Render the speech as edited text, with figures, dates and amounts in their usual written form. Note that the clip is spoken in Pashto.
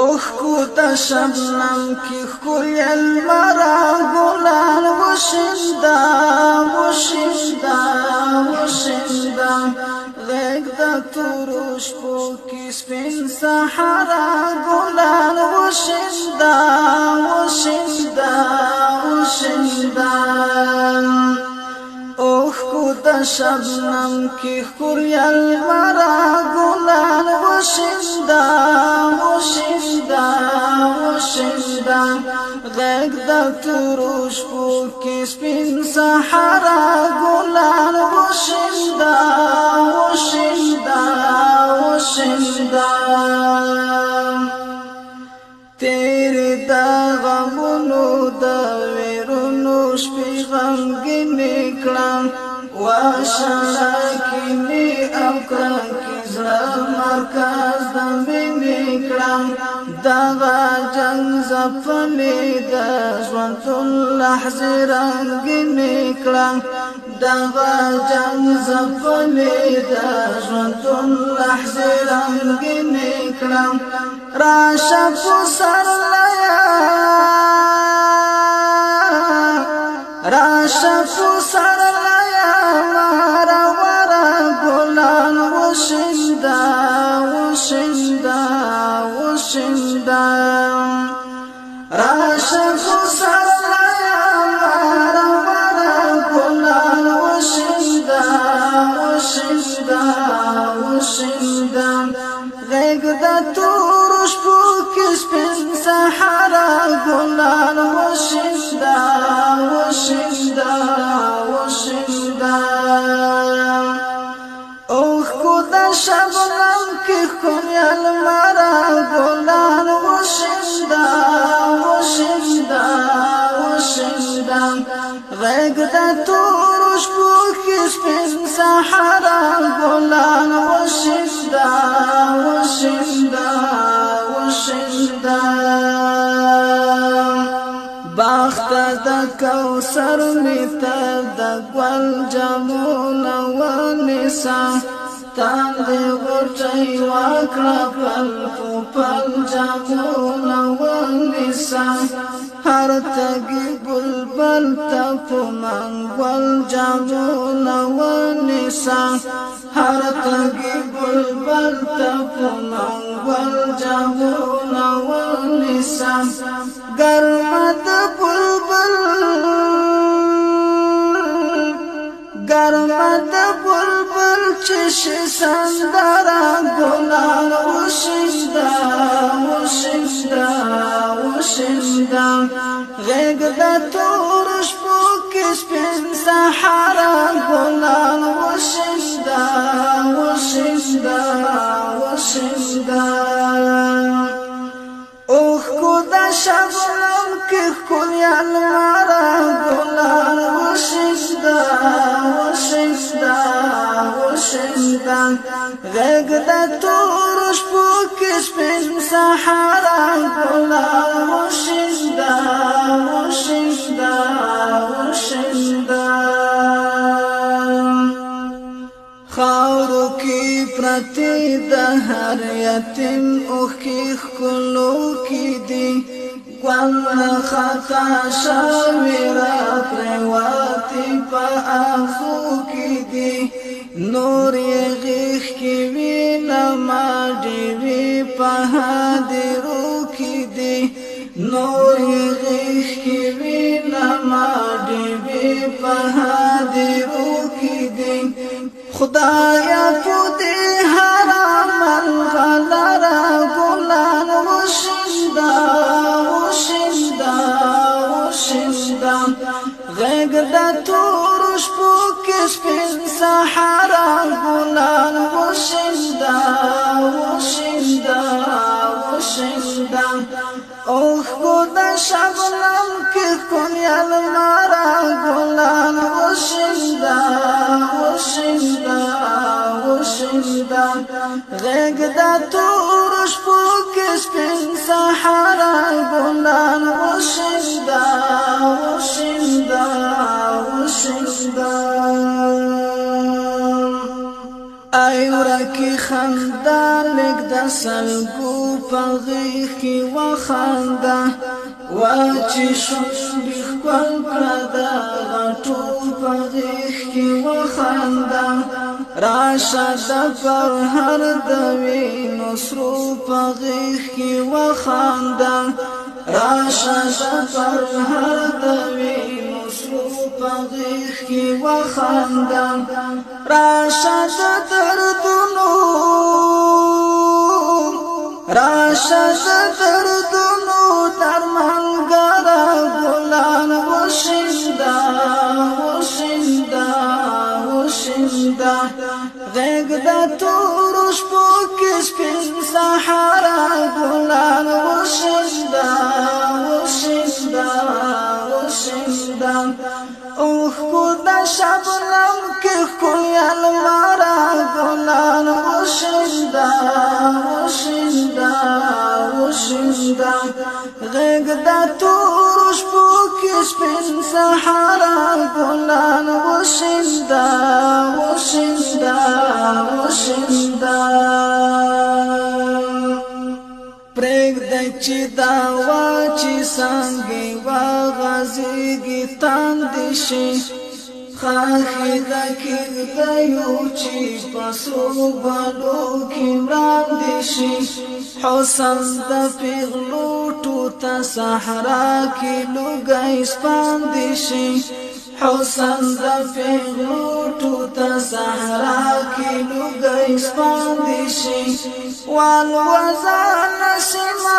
اوخ د شبنم کی ښکلي المرا ګلان وشیندا وشیندا وشیندا غیږ د تورو شپو کی سپین صحرا ګلان وشیندا وشیندا وشیندا اوخ د شبنم کی ښکلي المرا ګلان وشیندا وشیندا وشیندا غیږ د تورو شپو کی سپین صحرا ګلان وشیندا وشیندا وشیندا تیرې د غمونو د ویرونو شپې غمګینې کړم واشړه کینې او کرکې زړه مرکز د مینې کړم دغه جنګ ځپلې د ژوندون لحظې رنګینې کړم دغه جنګ ځپلې د ژوندون لحظې رنګینې کړم راشه پسرلیا راشه پسرلیا مارا ورا ګلان وشیندا وشیندا وشیندا راشه پسرلیا مارا ورا ګلان وشیندا وشیندا وشیندا غیږ د تورو شپو کې سپین صحرا ګلان وشیندا وشیندا وشیندا اوخ د شبنم کې ښکلي المرا ګلان وشیندا وشیندا وشیندا غیږ د تورو شپو کې سپین صحرا ګلان وشیندا وشیندا وشیندا باخت د کوثر میته د ګل جامونه ونیسا تاندې غوټۍ وکړه پل پل جامونه ونیسا هر تګي بلبل ته په منګول جامونه ونیسا هر تګي بلبل ته په منګول جامونه ونیسا ګرمه د بلبل ګرمه د بلبل چې شي سندره ګلان وشیندا وشیندا وشیندا غیږ د تورو شپو کې سپین صحرا ګلان وشیندا وشیندا وشیندا اوخ د شبنم کې ښکلي المرا ګلان وشیندا وشیندا وشیندا غیږ د تورو شپو کې سپین صحرا ګلان وشیندا وشیندا وشیندا خاورو کې پرتې د هر یتیم اوښکې ښکلو کې دي ګل خطا شوې را پرېوتې په اغزو کې دي نور یې غیږ کې وینمه ډېوې په هدیرو کې دي نور یې غیږ کې وینمه ډېوې په هدیرو کې دي خدایا په دې حرام الغلرا ګلان وشیندا وشیندا وشیندا غیږ د تورو شپو کې سپین صحرا ګلان وشیندا وشیندا وشیندا اوخ د شبنم کې ښکلي المرا ګلان وشیندا وشیندا وشیندا غیږ د تورو شپو کې سپین صحرا ګلان وشیندا وشیندا وشیندا ای ورکی خندا لګ د سلګو په غیږ کې وخانده واچې شونډې ښکل کړه د غټو په غیږ کې وخانده راشه د پرهر د وینو سرو په غیږ کې وخانده راشه د پرهر د وینو سرو په غیږ کې وخانده راشه د دردونو راشه د دردونو درمانګره ګلان وشینده وشینده وشینده غیږ د تورو شپو کې سپین سحره ګلان وشینده وشینده وشینده اوښکو د شبنم کې ښکلې الماره ګلان وشینده وشینده وشینده غیږ د تورو شپو کې سپین سحره ګلان وشینده وشینده وشینده پرېږده چې دا واچې څانګې وغځېږي تاندې شي خاښې ده کېږدیو چې په سرو بڼو کې وړاندې شي حسن د پیغلوټو ته صحرا کې لوګی سپاندې شي حسن د پیغلوټو ته صحرا کې لوګی سپاندې شي والوځه نسیمه